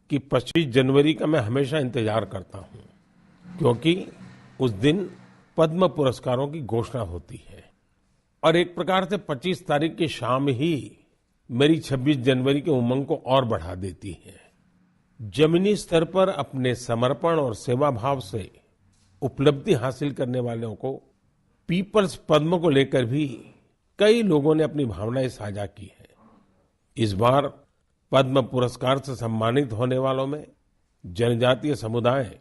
कि 25 जनवरी का मैं हमेशा इंतजार करता हूं, क्योंकि उस दिन पद्म पुरस्कारों की घोषणा होती है। और एक प्रकार से 25 तारीख की शाम ही मेरी 26 जनवरी के उमंग को और बढ़ा देती है। जमीनी स्तर पर अपने समर्पण और सेवा भाव से उपलब्धि हासिल करने वालों को पीपल्स पद्म को लेकर भी कई लोगों ने अपनी भावनाएं साझा की है। इस बार पद्म पुरस्कार से सम्मानित होने वालों में जनजातीय समुदाय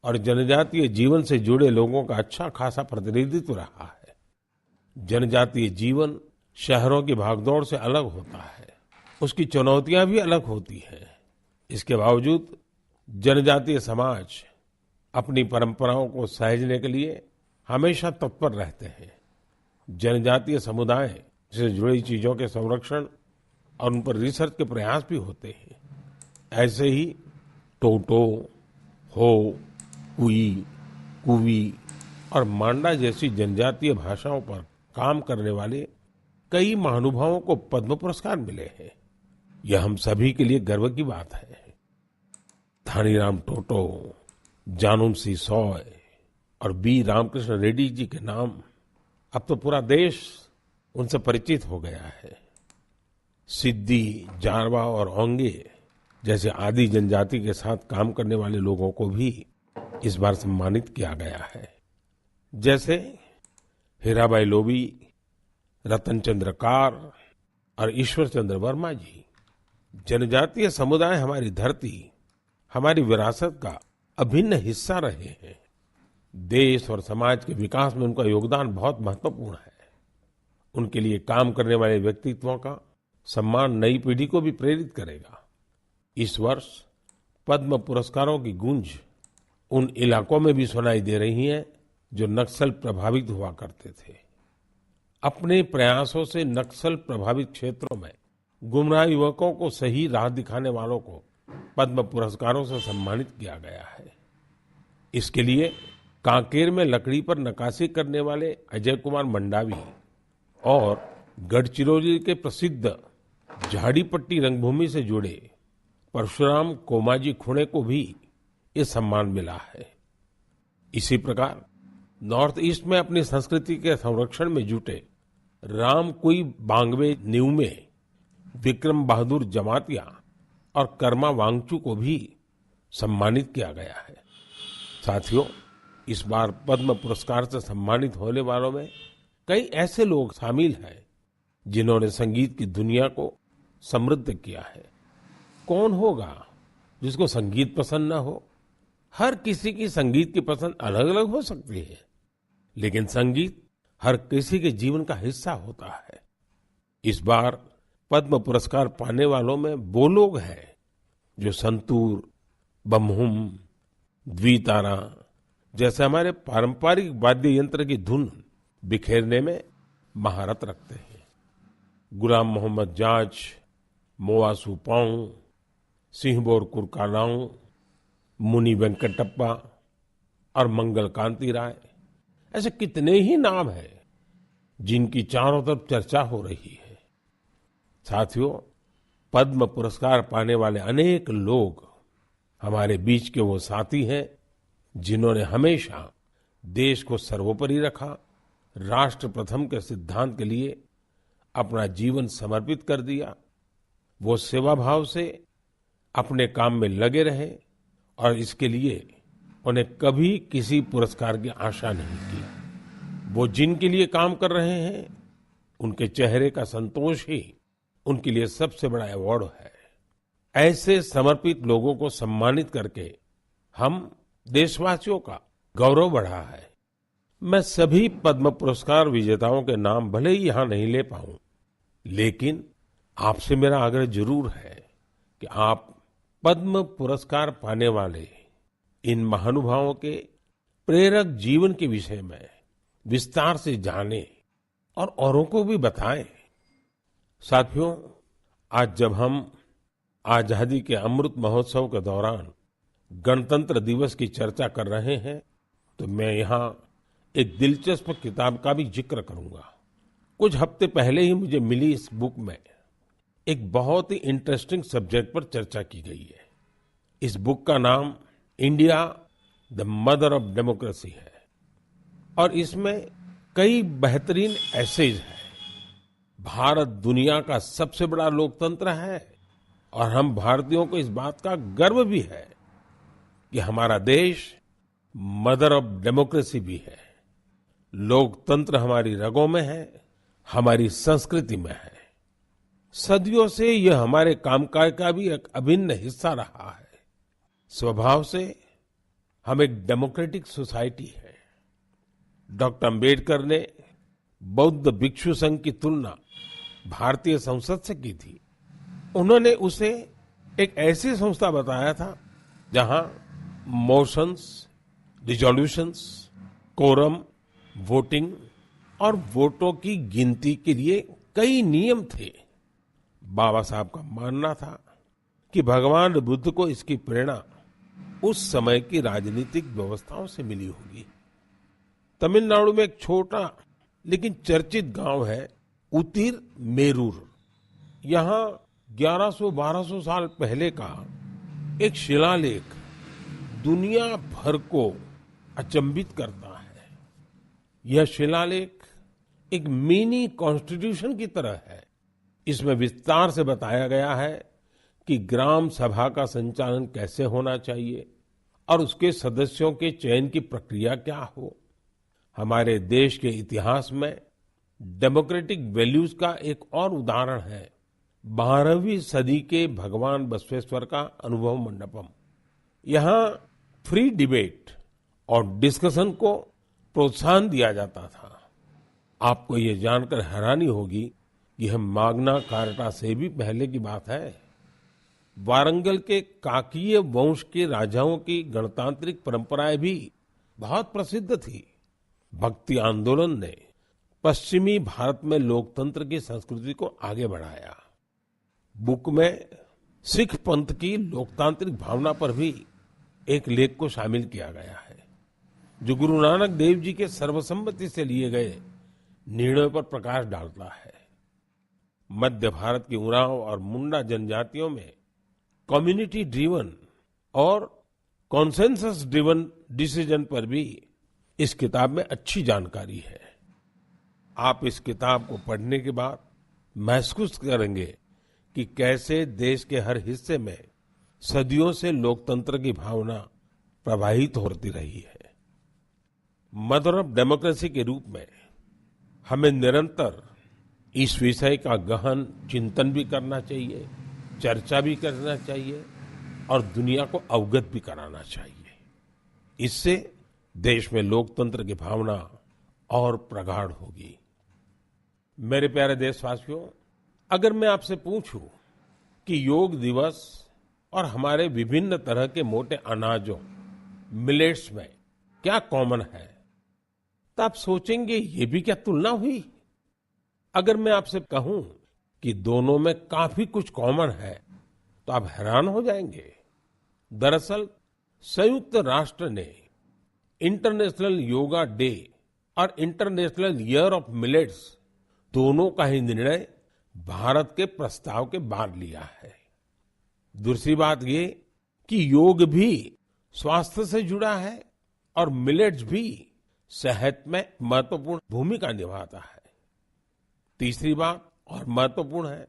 और जनजातीय जीवन से जुड़े लोगों का अच्छा खासा प्रतिनिधित्व रहा है। जनजातीय जीवन शहरों की भागदौड़ से अलग होता है, उसकी चुनौतियां भी अलग होती हैं। इसके बावजूद जनजातीय समाज अपनी परंपराओं को सहेजने के लिए हमेशा तत्पर रहते हैं। जनजातीय समुदाय से जुड़ी चीजों के संरक्षण और उन पर रिसर्च के प्रयास भी होते हैं। ऐसे ही टोटो, हो, कुई, कुवी और मांडा जैसी जनजातीय भाषाओं पर काम करने वाले कई महानुभावों को पद्म पुरस्कार मिले हैं। यह हम सभी के लिए गर्व की बात है। धानीराम टोटो, जानूम सी सॉय और बी रामकृष्ण रेड्डी जी के नाम अब तो पूरा देश उनसे परिचित हो गया है। सिद्दी, जारवा और ओंगे जैसे आदि जनजाति के साथ काम करने वाले लोगों को भी इस बार सम्मानित किया गया है। जैसे हीराबाई लोबी, रतन चंद्र कार और ईश्वर चंद्र वर्मा जी। जनजातीय समुदाय हमारी धरती, हमारी विरासत का अभिन्न हिस्सा रहे हैं। देश और समाज के विकास में उनका योगदान बहुत महत्वपूर्ण है। उनके लिए काम करने वाले व्यक्तित्वों का सम्मान नई पीढ़ी को भी प्रेरित करेगा। इस वर्ष पद्म पुरस्कारों की गूंज उन इलाकों में भी सुनाई दे रही है जो नक्सल प्रभावित हुआ करते थे। अपने प्रयासों से नक्सल प्रभावित क्षेत्रों में गुमराह युवकों को सही राह दिखाने वालों को पद्म पुरस्कारों से सम्मानित किया गया है। इसके लिए कांकेर में लकड़ी पर नक्काशी करने वाले अजय कुमार मंडावी और गढ़चिरौली के प्रसिद्ध झाड़ीपट्टी रंगभूमि से जुड़े परशुराम कोमाजी खुणे को भी ये सम्मान मिला है। इसी प्रकार नॉर्थ ईस्ट में अपनी संस्कृति के संरक्षण में जुटे राम कुई बांगवे न्यूमे, विक्रम बहादुर जमातिया और कर्मा वांगचू को भी सम्मानित किया गया है। साथियों, इस बार पद्म पुरस्कार से सम्मानित होने वालों में कई ऐसे लोग शामिल हैं जिन्होंने संगीत की दुनिया को समृद्ध किया है। कौन होगा जिसको संगीत पसंद ना हो? हर किसी की संगीत की पसंद अलग अलग हो सकती है, लेकिन संगीत हर किसी के जीवन का हिस्सा होता है। इस बार पद्म पुरस्कार पाने वालों में वो लोग हैं जो संतूर, बम्हुम, द्वितारा जैसे हमारे पारंपरिक वाद्य यंत्र की धुन बिखेरने में महारत रखते हैं। गुलाम मोहम्मद जाज, मोआ सुपाऊ, सिंहबोर कुरकालाऊ, मुनि वेंकटप्पा और मंगल कांति राय, ऐसे कितने ही नाम हैं जिनकी चारों तरफ चर्चा हो रही है। साथियों, पद्म पुरस्कार पाने वाले अनेक लोग हमारे बीच के वो साथी हैं जिन्होंने हमेशा देश को सर्वोपरि रखा, राष्ट्र प्रथम के सिद्धांत के लिए अपना जीवन समर्पित कर दिया। वो सेवा भाव से अपने काम में लगे रहे और इसके लिए उन्हें कभी किसी पुरस्कार की आशा नहीं की। वो जिनके लिए काम कर रहे हैं उनके चेहरे का संतोष ही उनके लिए सबसे बड़ा अवार्ड है। ऐसे समर्पित लोगों को सम्मानित करके हम देशवासियों का गौरव बढ़ा है। मैं सभी पद्म पुरस्कार विजेताओं के नाम भले ही यहाँ नहीं ले पाऊं, लेकिन आपसे मेरा आग्रह जरूर है कि आप पद्म पुरस्कार पाने वाले इन महानुभावों के प्रेरक जीवन के विषय में विस्तार से जानें और औरों को भी बताएं। साथियों, आज जब हम आजादी के अमृत महोत्सव के दौरान गणतंत्र दिवस की चर्चा कर रहे हैं, तो मैं यहाँ एक दिलचस्प किताब का भी जिक्र करूंगा। कुछ हफ्ते पहले ही मुझे मिली इस बुक में एक बहुत ही इंटरेस्टिंग सब्जेक्ट पर चर्चा की गई है। इस बुक का नाम India the mother of democracy है और इसमें कई बेहतरीन एसेज हैं। भारत दुनिया का सबसे बड़ा लोकतंत्र है और हम भारतीयों को इस बात का गर्व भी है कि हमारा देश मदर ऑफ डेमोक्रेसी भी है। लोकतंत्र हमारी रगों में है, हमारी संस्कृति में है। सदियों से यह हमारे कामकाज का भी एक अभिन्न हिस्सा रहा है। स्वभाव से हम एक डेमोक्रेटिक सोसाइटी है। डॉक्टर अंबेडकर ने बौद्ध भिक्षु संघ की तुलना भारतीय संसद से की थी। उन्होंने उसे एक ऐसी संस्था बताया था जहां मोशंस, रिजोल्यूशंस, कोरम, वोटिंग और वोटों की गिनती के लिए कई नियम थे। बाबा साहब का मानना था कि भगवान बुद्ध को इसकी प्रेरणा उस समय की राजनीतिक व्यवस्थाओं से मिली होगी। तमिलनाडु में एक छोटा लेकिन चर्चित गांव है उतिर मेरूर। यहाँ 1100-1200 साल पहले का एक शिलालेख दुनिया भर को अचंभित करता है। यह शिलालेख एक मिनी कॉन्स्टिट्यूशन की तरह है। इसमें विस्तार से बताया गया है कि ग्राम सभा का संचालन कैसे होना चाहिए और उसके सदस्यों के चयन की प्रक्रिया क्या हो। हमारे देश के इतिहास में डेमोक्रेटिक वैल्यूज का एक और उदाहरण है 12वीं सदी के भगवान बसवेश्वर का अनुभव मंडपम। यहाँ फ्री डिबेट और डिस्कशन को प्रोत्साहन दिया जाता था। आपको ये जानकर हैरानी होगी कि यह माग्ना कार्टा से भी पहले की बात है। वारंगल के काकीय वंश के राजाओं की गणतांत्रिक परंपराएं भी बहुत प्रसिद्ध थी। भक्ति आंदोलन ने पश्चिमी भारत में लोकतंत्र की संस्कृति को आगे बढ़ाया। बुक में सिख पंथ की लोकतांत्रिक भावना पर भी एक लेख को शामिल किया गया है जो गुरु नानक देव जी के सर्वसम्मति से लिए गए निर्णयों पर प्रकाश डालता है। मध्य भारत की उरांव और मुंडा जनजातियों में कम्युनिटी ड्रिवन और कॉन्सेंसस ड्रिवन डिसीजन पर भी इस किताब में अच्छी जानकारी है। आप इस किताब को पढ़ने के बाद महसूस करेंगे कि कैसे देश के हर हिस्से में सदियों से लोकतंत्र की भावना प्रवाहित होती रही है। मदर ऑफ डेमोक्रेसी के रूप में हमें निरंतर इस विषय का गहन चिंतन भी करना चाहिए, चर्चा भी करना चाहिए और दुनिया को अवगत भी कराना चाहिए। इससे देश में लोकतंत्र की भावना और प्रगाढ़ होगी। मेरे प्यारे देशवासियों, अगर मैं आपसे पूछूं कि योग दिवस और हमारे विभिन्न तरह के मोटे अनाजों मिलेट्स में क्या कॉमन है, तो आप सोचेंगे ये भी क्या तुलना हुई। अगर मैं आपसे कहूं कि दोनों में काफी कुछ कॉमन है तो आप हैरान हो जाएंगे। दरअसल संयुक्त राष्ट्र ने इंटरनेशनल योगा डे और इंटरनेशनल ईयर ऑफ मिलेट्स दोनों का ही निर्णय भारत के प्रस्ताव के बाद लिया है। दूसरी बात ये कि योग भी स्वास्थ्य से जुड़ा है और मिलेट्स भी सेहत में महत्वपूर्ण भूमिका निभाता है। तीसरी बात और महत्वपूर्ण है,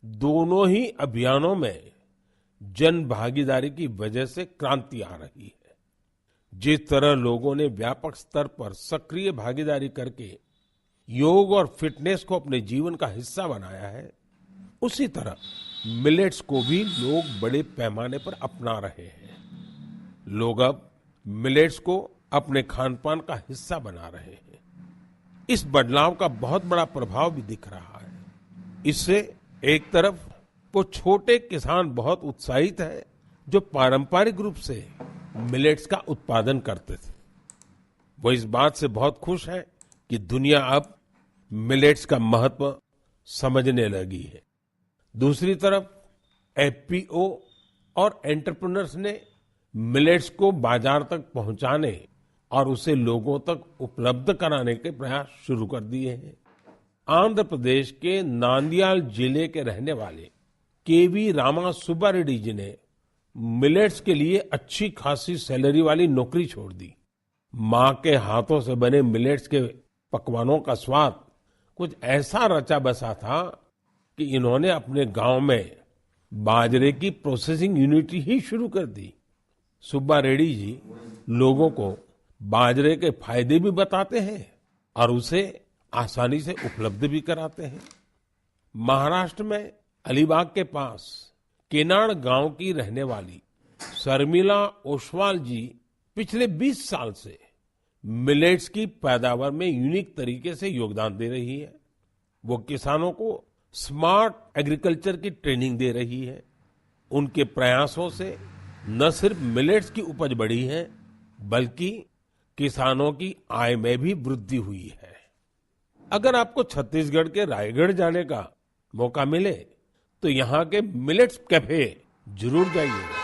दोनों ही अभियानों में जन भागीदारी की वजह से क्रांति आ रही है। जिस तरह लोगों ने व्यापक स्तर पर सक्रिय भागीदारी करके योग और फिटनेस को अपने जीवन का हिस्सा बनाया है, उसी तरह मिलेट्स को भी लोग बड़े पैमाने पर अपना रहे हैं। लोग अब मिलेट्स को अपने खानपान का हिस्सा बना रहे हैं। इस बदलाव का बहुत बड़ा प्रभाव भी दिख रहा है। इससे एक तरफ वो छोटे किसान बहुत उत्साहित हैं जो पारंपरिक रूप से मिलेट्स का उत्पादन करते थे। वो इस बात से बहुत खुश हैं कि दुनिया अब मिलेट्स का महत्व समझने लगी है। दूसरी तरफ एफपीओ और एंटरप्रेन्योर्स ने मिलेट्स को बाजार तक पहुंचाने और उसे लोगों तक उपलब्ध कराने के प्रयास शुरू कर दिए हैं। आंध्र प्रदेश के नांदयाल जिले के रहने वाले केवी रामा सुब्बा रेड्डी जी ने मिलेट्स के लिए अच्छी खासी सैलरी वाली नौकरी छोड़ दी। माँ के हाथों से बने मिलेट्स के पकवानों का स्वाद कुछ ऐसा रचा बसा था कि इन्होंने अपने गांव में बाजरे की प्रोसेसिंग यूनिट ही शुरू कर दी। सुब्बा रेड्डी जी लोगों को बाजरे के फायदे भी बताते हैं और उसे आसानी से उपलब्ध भी कराते हैं। महाराष्ट्र में अलीबाग के पास केनाड गांव की रहने वाली शर्मिला ओसवाल जी पिछले 20 साल से मिलेट्स की पैदावार में यूनिक तरीके से योगदान दे रही है। वो किसानों को स्मार्ट एग्रीकल्चर की ट्रेनिंग दे रही है। उनके प्रयासों से न सिर्फ मिलेट्स की उपज बढ़ी है, बल्कि किसानों की आय में भी वृद्धि हुई है। अगर आपको छत्तीसगढ़ के रायगढ़ जाने का मौका मिले तो यहाँ के मिलेट्स कैफे जरूर जाइएगा।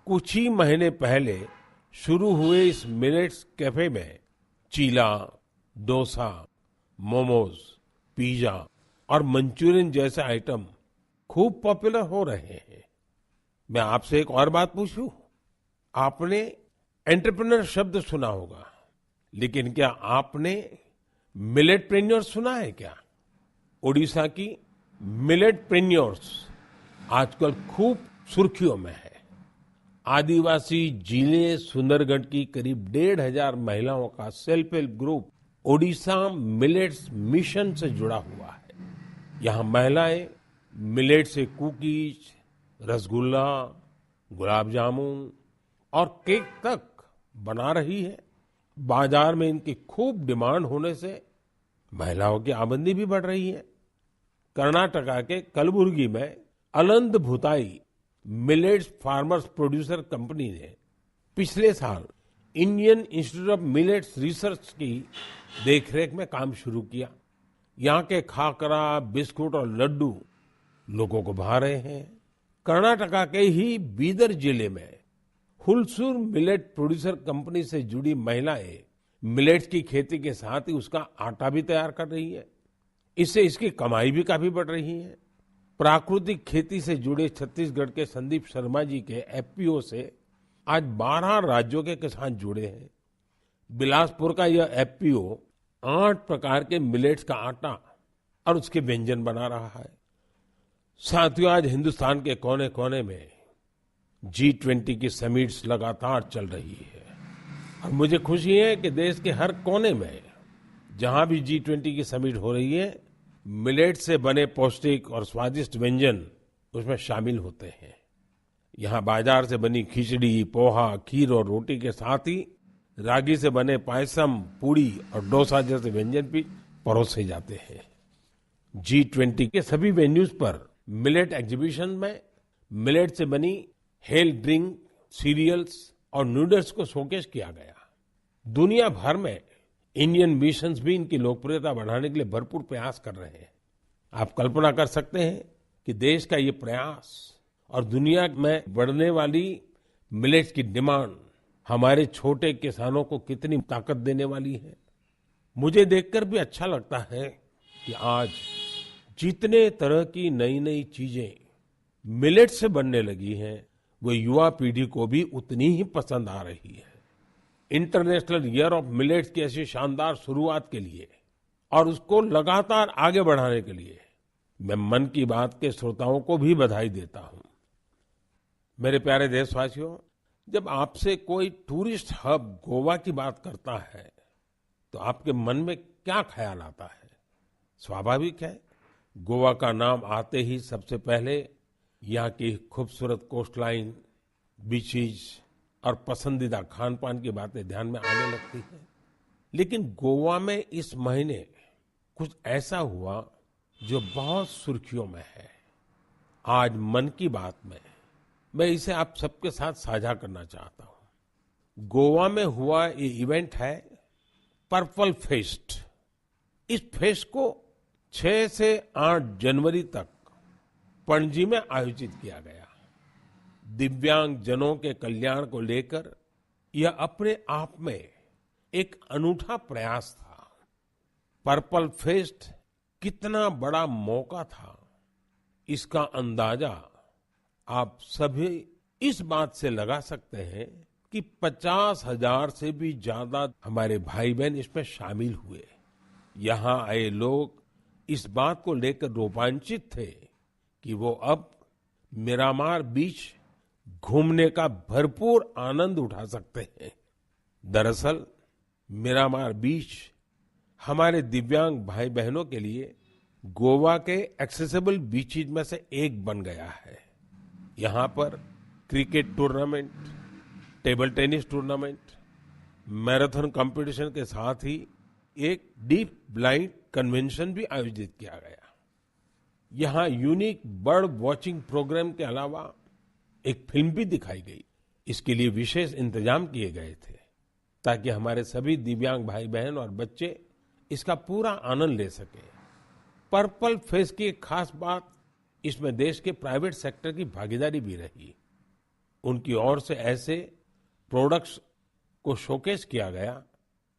कुछ ही महीने पहले शुरू हुए इस मिलेट्स कैफे में चीला, डोसा, मोमोज, पिज्जा और मंचूरियन जैसे आइटम खूब पॉपुलर हो रहे हैं। मैं आपसे एक और बात पूछूं? आपने एंटरप्रेन्योर शब्द सुना होगा, लेकिन क्या आपने मिलेटप्रेन्योर सुना है क्या? ओडिशा की मिलेटप्रेन्योर्स आजकल खूब सुर्खियों में है। आदिवासी जिले सुंदरगढ़ की करीब 1,500 महिलाओं का self help group Odisha millets mission से जुड़ा हुआ है। यहाँ महिलाएं मिलेट से कुकीज, रसगुल्ला, गुलाब जामुन और केक तक बना रही है। बाजार में इनकी खूब डिमांड होने से महिलाओं की आमदनी भी बढ़ रही है। कर्नाटका के कलबुर्गी में Aland Bhutai millets farmers producer company ने पिछले साल Indian institute of millets research की देखरेख में काम शुरू किया। यहाँ के खाकरा, बिस्कुट और लड्डू लोगों को भा रहे हैं। कर्नाटका के ही बीदर जिले में हुलसूर मिलेट प्रोड्यूसर कंपनी से जुड़ी महिलाएं मिलेट्स की खेती के साथ ही उसका आटा भी तैयार कर रही है। इससे इसकी कमाई भी काफी बढ़ रही है। प्राकृतिक खेती से जुड़े छत्तीसगढ़ के संदीप शर्मा जी के एफपीओ से आज 12 राज्यों के किसान जुड़े हैं। बिलासपुर का यह एफपीओ 8 प्रकार के मिलेट्स का आटा और उसके व्यंजन बना रहा है। साथियों, आज हिंदुस्तान के कोने कोने में G20 की समिट्स लगातार चल रही है और मुझे खुशी है कि देश के हर कोने में जहां भी G20 की समिट हो रही है, मिलेट से बने पौष्टिक और स्वादिष्ट व्यंजन उसमें शामिल होते हैं। यहाँ बाजार से बनी खिचड़ी, पोहा, खीर और रोटी के साथ ही रागी से बने पायसम, पूड़ी और डोसा जैसे व्यंजन भी परोसे जाते हैं। G20 के सभी वेन्यूज पर मिलेट एग्जीबिशन में मिलेट से बनी हेल्थ ड्रिंक, सीरियल्स और नूडल्स को शोकेस किया गया। दुनिया भर में इंडियन मिशंस भी इनकी लोकप्रियता बढ़ाने के लिए भरपूर प्रयास कर रहे हैं। आप कल्पना कर सकते हैं कि देश का ये प्रयास और दुनिया में बढ़ने वाली मिलेट्स की डिमांड हमारे छोटे किसानों को कितनी ताकत देने वाली है। मुझे देखकर भी अच्छा लगता है कि आज जितने तरह की नई नई चीजें मिलेट से बनने लगी हैं, वो युवा पीढ़ी को भी उतनी ही पसंद आ रही है। इंटरनेशनल ईयर ऑफ मिलेट्स की ऐसी शानदार शुरुआत के लिए और उसको लगातार आगे बढ़ाने के लिए मैं मन की बात के श्रोताओं को भी बधाई देता हूं। मेरे प्यारे देशवासियों, जब आपसे कोई टूरिस्ट हब गोवा की बात करता है तो आपके मन में क्या ख्याल आता है? स्वाभाविक है, गोवा का नाम आते ही सबसे पहले यहाँ की खूबसूरत कोस्टलाइन, बीचेस और पसंदीदा खान पान की बातें ध्यान में आने लगती हैं। लेकिन गोवा में इस महीने कुछ ऐसा हुआ जो बहुत सुर्खियों में है। आज मन की बात में मैं इसे आप सबके साथ साझा करना चाहता हूं। गोवा में हुआ ये इवेंट है पर्पल फेस्ट। इस फेस्ट को 6 से 8 जनवरी तक पणजी में आयोजित किया गया। दिव्यांग जनों के कल्याण को लेकर यह अपने आप में एक अनूठा प्रयास था। पर्पल फेस्ट कितना बड़ा मौका था, इसका अंदाजा आप सभी इस बात से लगा सकते हैं कि 50,000 से भी ज्यादा हमारे भाई बहन इसमें शामिल हुए। यहाँ आए लोग इस बात को लेकर रोमांचित थे कि वो अब मिरामार बीच घूमने का भरपूर आनंद उठा सकते हैं। दरअसल मिरामार बीच हमारे दिव्यांग भाई बहनों के लिए गोवा के एक्सेसिबल बीचेस में से एक बन गया है। यहाँ पर cricket tournament, table tennis tournament, marathon competition के साथ ही एक डीप ब्लाइंड कन्वेंशन भी आयोजित किया गया। यहाँ यूनिक बर्ड वॉचिंग प्रोग्राम के अलावा एक फिल्म भी दिखाई गई। इसके लिए विशेष इंतजाम किए गए थे ताकि हमारे सभी दिव्यांग भाई बहन और बच्चे इसका पूरा आनंद ले सके। पर्पल फेस्ट की एक खास बात इसमें देश के प्राइवेट सेक्टर की भागीदारी भी रही। उनकी ओर से ऐसे प्रोडक्ट्स को शोकेस किया गया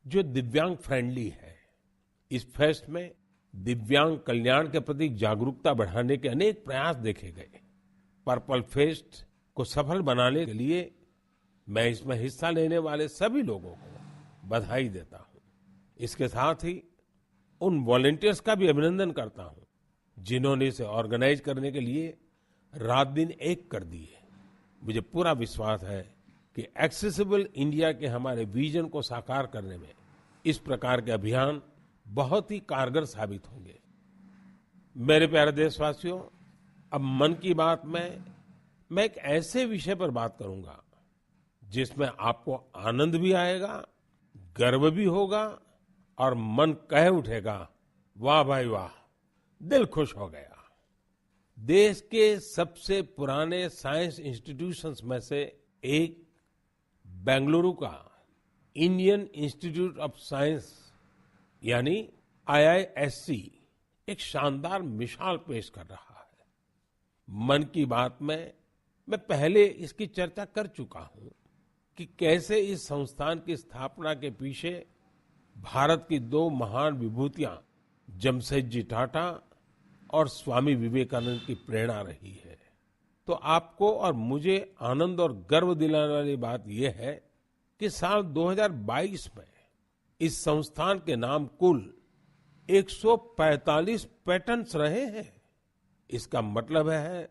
जो दिव्यांग फ्रेंडली है। इस फेस्ट में दिव्यांग कल्याण के प्रति जागरूकता बढ़ाने के अनेक प्रयास देखे गए। पर्पल फेस्ट को सफल बनाने के लिए मैं इसमें हिस्सा लेने वाले सभी लोगों को बधाई देता हूं। इसके साथ ही उन वॉलंटियर्स का भी अभिनंदन करता हूं जिन्होंने इसे ऑर्गेनाइज करने के लिए रात दिन एक कर दिए। मुझे पूरा विश्वास है कि एक्सेसिबल इंडिया के हमारे विजन को साकार करने में इस प्रकार के अभियान बहुत ही कारगर साबित होंगे। मेरे प्यारे देशवासियों, अब मन की बात में मैं एक ऐसे विषय पर बात करूंगा जिसमें आपको आनंद भी आएगा, गर्व भी होगा और मन कह उठेगा, वाह भाई वाह, दिल खुश हो गया। देश के सबसे पुराने साइंस इंस्टीट्यूशंस में से एक बेंगलुरु का इंडियन इंस्टीट्यूट ऑफ साइंस यानी IISc एक शानदार मिसाल पेश कर रहा है। मन की बात में मैं पहले इसकी चर्चा कर चुका हूं कि कैसे इस संस्थान की स्थापना के पीछे भारत की दो महान विभूतियां जमशेदजी टाटा और स्वामी विवेकानंद की प्रेरणा रही है। तो आपको और मुझे आनंद और गर्व दिलाने वाली बात यह है कि साल 2022 में इस संस्थान के नाम कुल 145 पेटेंट्स रहे हैं। इसका मतलब है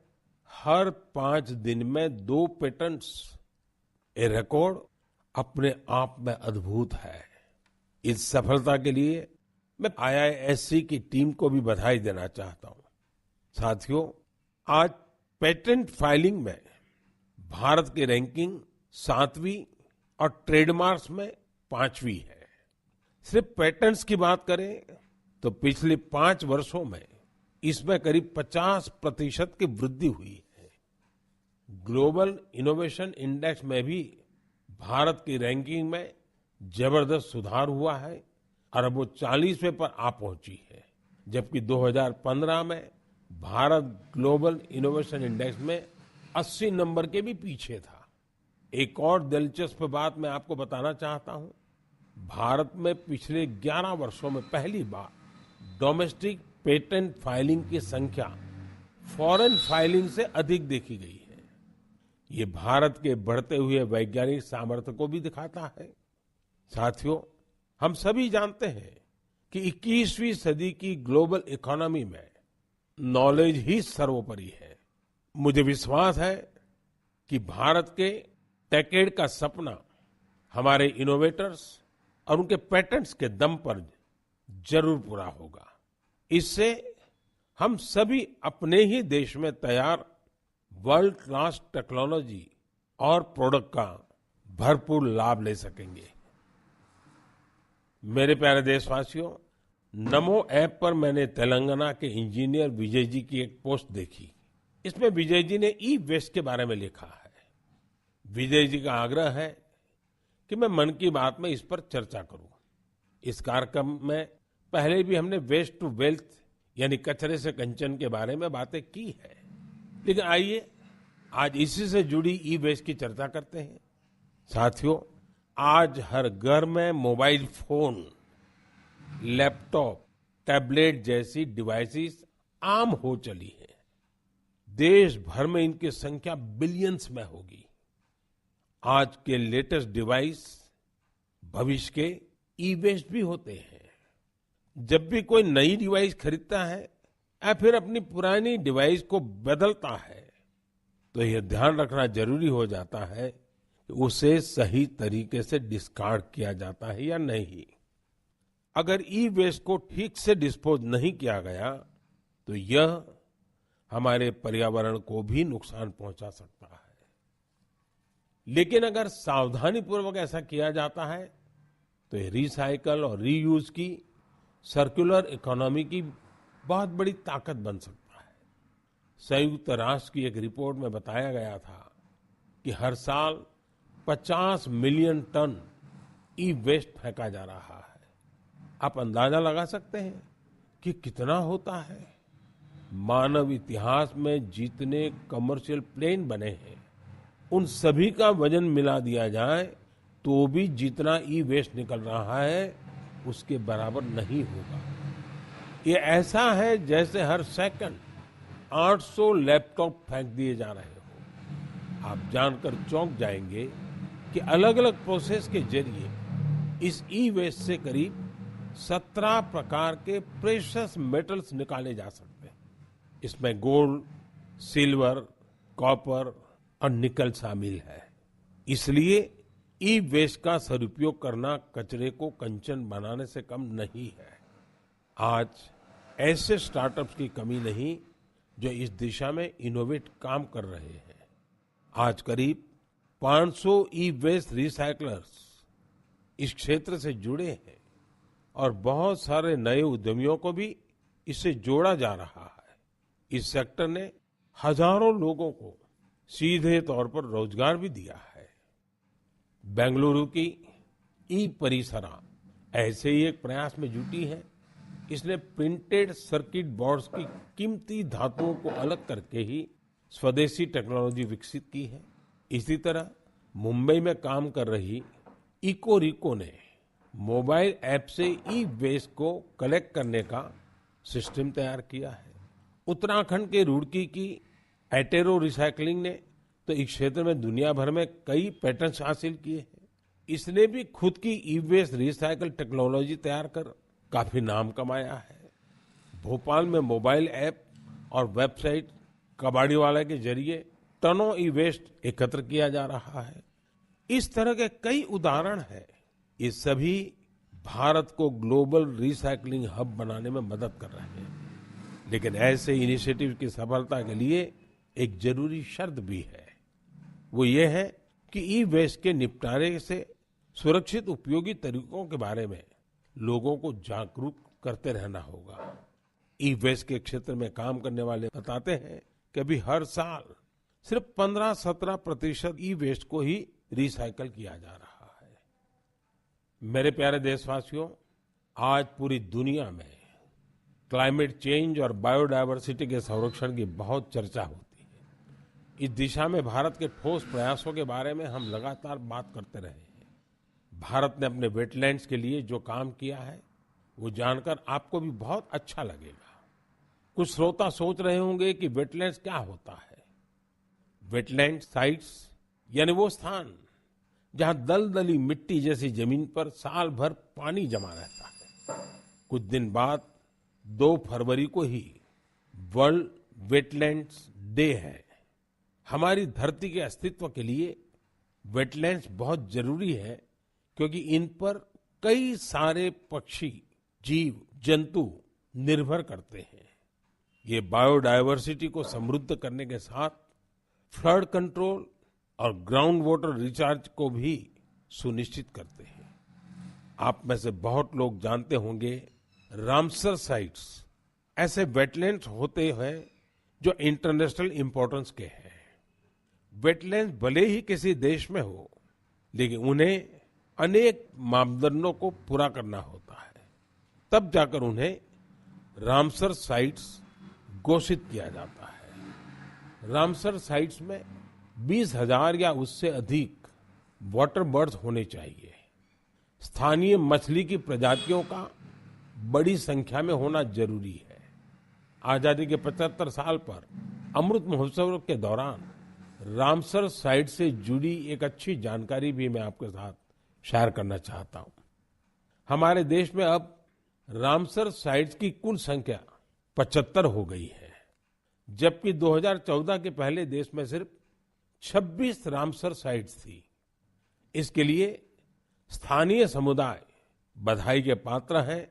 हर 5 दिन में 2 पेटेंट्स। ये रिकॉर्ड अपने आप में अद्भुत है। इस सफलता के लिए मैं IISc की टीम को भी बधाई देना चाहता हूं। साथियों, आज पेटेंट फाइलिंग में भारत की रैंकिंग 7वीं और ट्रेडमार्क्स में 5वीं है। सिर्फ पेटेंट्स की बात करें तो पिछले 5 वर्षों में इसमें करीब 50% की वृद्धि हुई है। ग्लोबल इनोवेशन इंडेक्स में भी भारत की रैंकिंग में जबरदस्त सुधार हुआ है और अब वो 40वें पर आ पहुंची है, जबकि 2015 में भारत ग्लोबल इनोवेशन इंडेक्स में 80 नंबर के भी पीछे था। एक और दिलचस्प बात मैं आपको बताना चाहता हूं। भारत में पिछले 11 वर्षों में पहली बार डोमेस्टिक पेटेंट फाइलिंग की संख्या फॉरेन फाइलिंग से अधिक देखी गई है। ये भारत के बढ़ते हुए वैज्ञानिक सामर्थ्य को भी दिखाता है। साथियों, हम सभी जानते हैं कि 21वीं सदी की ग्लोबल इकोनॉमी में नॉलेज ही सर्वोपरि है। मुझे विश्वास है कि भारत के टेकेड का सपना हमारे इनोवेटर्स और उनके पेटेंट्स के दम पर जरूर पूरा होगा। इससे हम सभी अपने ही देश में तैयार वर्ल्ड क्लास टेक्नोलॉजी और प्रोडक्ट का भरपूर लाभ ले सकेंगे। मेरे प्यारे देशवासियों, नमो ऐप पर मैंने तेलंगाना के इंजीनियर विजय जी की एक पोस्ट देखी। इसमें विजय जी ने ई वेस्ट के बारे में लिखा है। विजय जी का आग्रह है कि मैं मन की बात में इस पर चर्चा करूं। इस कार्यक्रम में पहले भी हमने वेस्ट टू वेल्थ यानी कचरे से कंचन के बारे में बातें की है, लेकिन आइए आज इसी से जुड़ी ई वेस्ट की चर्चा करते हैं। साथियों, आज हर घर में मोबाइल फोन, लैपटॉप, टैबलेट जैसी डिवाइसेस आम हो चली है। देश भर में इनकी संख्या बिलियंस में होगी। आज के लेटेस्ट डिवाइस भविष्य के ई वेस्ट भी होते हैं। जब भी कोई नई डिवाइस खरीदता है या फिर अपनी पुरानी डिवाइस को बदलता है तो यह ध्यान रखना जरूरी हो जाता है कि उसे सही तरीके से डिस्कार्ड किया जाता है या नहीं। अगर ई वेस्ट को ठीक से डिस्पोज नहीं किया गया तो यह हमारे पर्यावरण को भी नुकसान पहुंचा सकता है। लेकिन अगर सावधानी पूर्वक ऐसा किया जाता है तो ये रिसाइकल और रीयूज की सर्कुलर इकोनॉमी की बहुत बड़ी ताकत बन सकता है। संयुक्त राष्ट्र की एक रिपोर्ट में बताया गया था कि हर साल 50 मिलियन टन ई वेस्ट फेंका जा रहा है। आप अंदाजा लगा सकते हैं कि कितना होता है। मानव इतिहास में जितने कमर्शियल प्लेन बने हैं उन सभी का वजन मिला दिया जाए तो भी जितना ई वेस्ट निकल रहा है उसके बराबर नहीं होगा। ये ऐसा है जैसे हर सेकंड 800 लैपटॉप फेंक दिए जा रहे हो। आप जानकर चौंक जाएंगे कि अलग अलग प्रोसेस के जरिए इस ई वेस्ट से करीब 17 प्रकार के प्रेशियस मेटल्स निकाले जा सकते हैं। इसमें गोल्ड, सिल्वर, कॉपर और निकल शामिल है। इसलिए ई वेस्ट का सदुपयोग करना कचरे को कंचन बनाने से कम नहीं है। आज ऐसे स्टार्टअप्स की कमी नहीं जो इस दिशा में इनोवेट काम कर रहे हैं। आज करीब 500 ई वेस्ट रिसाइकलर्स इस क्षेत्र से जुड़े हैं और बहुत सारे नए उद्यमियों को भी इससे जोड़ा जा रहा है। इस सेक्टर ने हजारों लोगों को सीधे तौर पर रोजगार भी दिया है। बेंगलुरु की ई परिसरा ऐसे ही एक प्रयास में जुटी है। इसने प्रिंटेड सर्किट बोर्ड्स की कीमती धातुओं को अलग करके ही स्वदेशी टेक्नोलॉजी विकसित की है। इसी तरह मुंबई में काम कर रही इकोरिको ने मोबाइल ऐप से ई वेस्ट को कलेक्ट करने का सिस्टम तैयार किया है। उत्तराखंड के रुड़की की एटेरो रिसाइकलिंग ने तो इस क्षेत्र में दुनिया भर में कई पैटेंट्स हासिल किए हैं। इसने भी खुद की ई वेस्ट रिसाइकल टेक्नोलॉजी तैयार कर काफी नाम कमाया है। भोपाल में मोबाइल ऐप और वेबसाइट कबाड़ीवाला के जरिए टनों ई वेस्ट एकत्र किया जा रहा है। इस तरह के कई उदाहरण हैं। ये सभी भारत को ग्लोबल रिसाइकलिंग हब बनाने में मदद कर रहे हैं। लेकिन ऐसे इनिशिएटिव की सफलता के लिए एक जरूरी शर्त भी है। वो ये है कि ई वेस्ट के निपटारे से सुरक्षित उपयोगी तरीकों के बारे में लोगों को जागरूक करते रहना होगा। ई वेस्ट के क्षेत्र में काम करने वाले बताते हैं कि अभी हर साल सिर्फ 15-17% ई वेस्ट को ही रिसाइकल किया जा रहा है। मेरे प्यारे देशवासियों, आज पूरी दुनिया में क्लाइमेट चेंज और बायोडायवर्सिटी के संरक्षण की बहुत चर्चा होती है। इस दिशा में भारत के ठोस प्रयासों के बारे में हम लगातार बात करते रहे हैं। भारत ने अपने वेटलैंड्स के लिए जो काम किया है वो जानकर आपको भी बहुत अच्छा लगेगा। कुछ श्रोता सोच रहे होंगे कि वेटलैंड्स क्या होता है। वेटलैंड साइट्स यानी वो स्थान जहां दलदली मिट्टी जैसी जमीन पर साल भर पानी जमा रहता है। कुछ दिन बाद 2 फरवरी को ही वर्ल्ड वेटलैंड्स डे है। हमारी धरती के अस्तित्व के लिए वेटलैंड्स बहुत जरूरी है क्योंकि इन पर कई सारे पक्षी, जीव, जंतु निर्भर करते हैं। ये बायोडायवर्सिटी को समृद्ध करने के साथ फ्लड कंट्रोल और ग्राउंड वाटर रिचार्ज को भी सुनिश्चित करते हैं। आप में से बहुत लोग जानते होंगे रामसर साइट्स ऐसे वेटलैंड्स होते हैं जो इंटरनेशनल इंपॉर्टेंस के हैं। वेटलैंड्स भले ही किसी देश में हो लेकिन उन्हें अनेक मापदंडों को पूरा करना होता है, तब जाकर उन्हें रामसर साइट्स घोषित किया जाता है। रामसर साइट्स में 20,000 या उससे अधिक वाटर बर्ड्स होने चाहिए। स्थानीय मछली की प्रजातियों का बड़ी संख्या में होना जरूरी है। आजादी के 75 साल पर अमृत महोत्सव के दौरान रामसर साइट से जुड़ी एक अच्छी जानकारी भी मैं आपके साथ शेयर करना चाहता हूं। हमारे देश में अब रामसर साइट्स की कुल संख्या 75 हो गई है, जबकि 2014 के पहले देश में सिर्फ 26 रामसर साइट्स थी। इसके लिए स्थानीय समुदाय बधाई के पात्र हैं,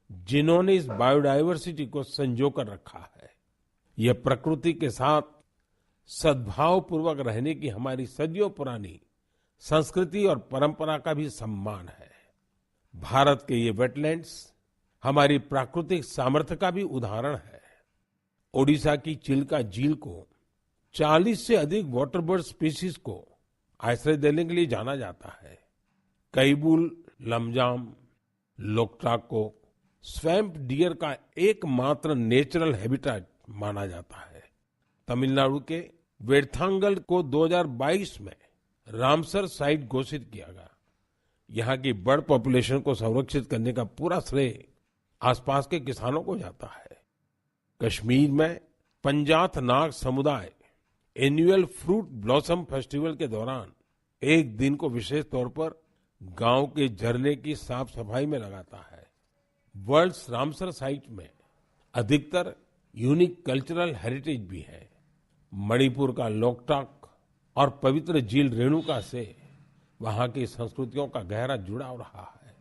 जिन्होंने इस बायोडायवर्सिटी को संजो कर रखा है। यह प्रकृति के साथ सद्भाव पूर्वक रहने की हमारी सदियों पुरानी संस्कृति और परंपरा का भी सम्मान है। भारत के ये वेटलैंड्स हमारी प्राकृतिक सामर्थ्य का भी उदाहरण है। ओडिशा की चिल्का झील को 40 से अधिक वाटर बर्ड स्पीशीज को आश्रय देने के लिए जाना जाता है। कैबुल लमजाम लोकटाक को स्वैम्प डियर का एकमात्र नेचुरल हैबिटेट माना जाता है। तमिलनाडु के वेर्थांगल को 2022 में रामसर साइट घोषित किया गया। यहाँ की बर्ड पॉपुलेशन को संरक्षित करने का पूरा श्रेय आसपास के किसानों को जाता है। कश्मीर में पंजाथ नाग समुदाय एनुअल फ्रूट ब्लॉसम फेस्टिवल के दौरान एक दिन को विशेष तौर पर गांव के झरने की साफ सफाई में लगाता है। वर्ल्ड्स रामसर साइट में अधिकतर यूनिक कल्चरल हेरिटेज भी है। मणिपुर का लोकटाक और पवित्र झील रेणुका से वहां की संस्कृतियों का गहरा जुड़ाव रहा है।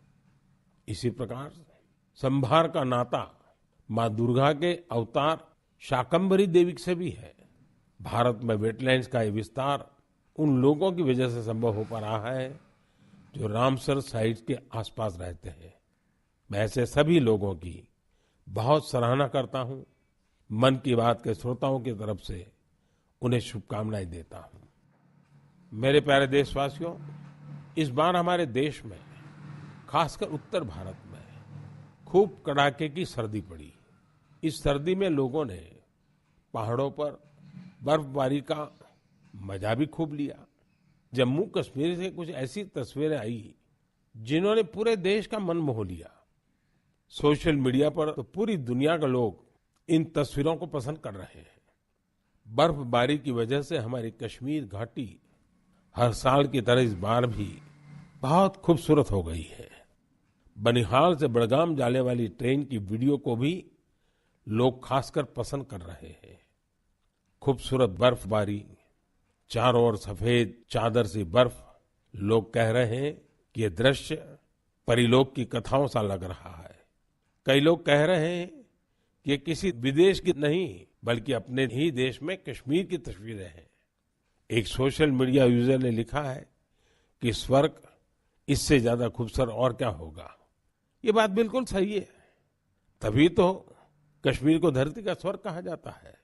इसी प्रकार संभार का नाता मां दुर्गा के अवतार शाकंभरी देवी से भी है। भारत में वेटलैंड्स का ये विस्तार उन लोगों की वजह से संभव हो पा रहा है जो रामसर साइट्स के आसपास रहते हैं। मैं ऐसे सभी लोगों की बहुत सराहना करता हूं। मन की बात के श्रोताओं की तरफ से उन्हें शुभकामनाएं देता हूं। मेरे प्यारे देशवासियों, इस बार हमारे देश में खासकर उत्तर भारत में खूब कड़ाके की सर्दी पड़ी। इस सर्दी में लोगों ने पहाड़ों पर बर्फबारी का मजा भी खूब लिया। जम्मू कश्मीर से कुछ ऐसी तस्वीरें आई जिन्होंने पूरे देश का मन मोह लिया। सोशल मीडिया पर तो पूरी दुनिया के लोग इन तस्वीरों को पसंद कर रहे हैं। बर्फबारी की वजह से हमारी कश्मीर घाटी हर साल की तरह इस बार भी बहुत खूबसूरत हो गई है। बनिहाल से बड़गाम जाने वाली ट्रेन की वीडियो को भी लोग खासकर पसंद कर रहे हैं। खूबसूरत बर्फबारी, चारों ओर सफेद चादर सी बर्फ। लोग कह रहे हैं कि ये दृश्य परिलोक की कथाओं सा लग रहा है। कई लोग कह रहे हैं कि ये किसी विदेश की नहीं बल्कि अपने ही देश में कश्मीर की तस्वीरें हैं। एक सोशल मीडिया यूजर ने लिखा है कि स्वर्ग इससे ज्यादा खूबसूरत और क्या होगा। ये बात बिल्कुल सही है। तभी तो कश्मीर को धरती का स्वर्ग कहा जाता है।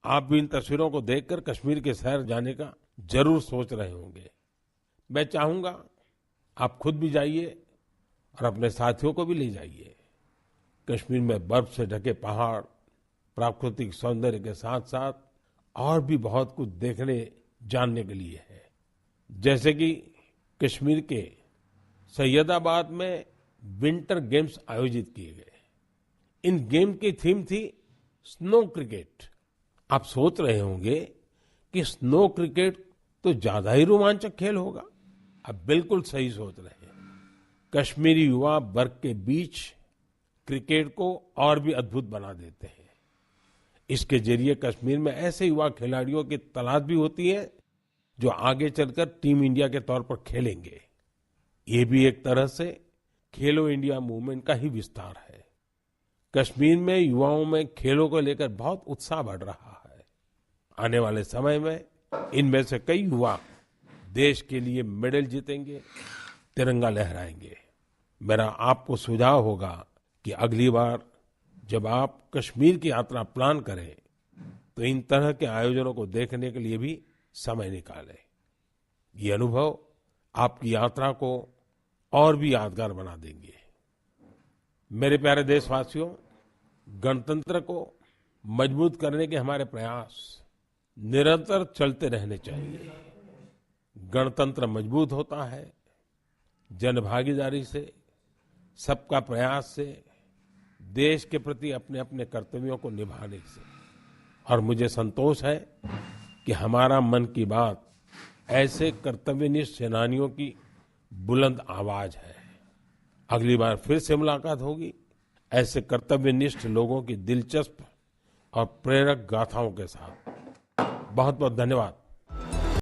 आप भी इन तस्वीरों को देखकर कश्मीर के शहर जाने का जरूर सोच रहे होंगे। मैं चाहूंगा आप खुद भी जाइए और अपने साथियों को भी ले जाइए। कश्मीर में बर्फ से ढके पहाड़, प्राकृतिक सौंदर्य के साथ साथ और भी बहुत कुछ देखने जानने के लिए है। जैसे कि कश्मीर के सैयदाबाद में विंटर गेम्स आयोजित किए गए। इन गेम की थीम थी स्नो क्रिकेट। आप सोच रहे होंगे कि स्नो क्रिकेट तो ज्यादा ही रोमांचक खेल होगा। आप बिल्कुल सही सोच रहे हैं। कश्मीरी युवा बर्फ के बीच क्रिकेट को और भी अद्भुत बना देते हैं। इसके जरिए कश्मीर में ऐसे युवा खिलाड़ियों की तलाश भी होती है जो आगे चलकर टीम इंडिया के तौर पर खेलेंगे। ये भी एक तरह से खेलो इंडिया मूवमेंट का ही विस्तार है। कश्मीर में युवाओं में खेलों को लेकर बहुत उत्साह बढ़ रहा है। आने वाले समय में इनमें से कई युवा देश के लिए मेडल जीतेंगे, तिरंगा लहराएंगे। मेरा आपको सुझाव होगा कि अगली बार जब आप कश्मीर की यात्रा प्लान करें तो इन तरह के आयोजनों को देखने के लिए भी समय निकालें। ये अनुभव आपकी यात्रा को और भी यादगार बना देंगे। मेरे प्यारे देशवासियों, गणतंत्र को मजबूत करने के हमारे प्रयास निरंतर चलते रहने चाहिए। गणतंत्र मजबूत होता है जनभागीदारी से, सबका प्रयास से, देश के प्रति अपने अपने कर्तव्यों को निभाने से। और मुझे संतोष है कि हमारा मन की बात ऐसे कर्तव्यनिष्ठ सेनानियों की बुलंद आवाज है। अगली बार फिर से मुलाकात होगी ऐसे कर्तव्यनिष्ठ लोगों की दिलचस्प और प्रेरक गाथाओं के साथ। बहुत बहुत धन्यवाद।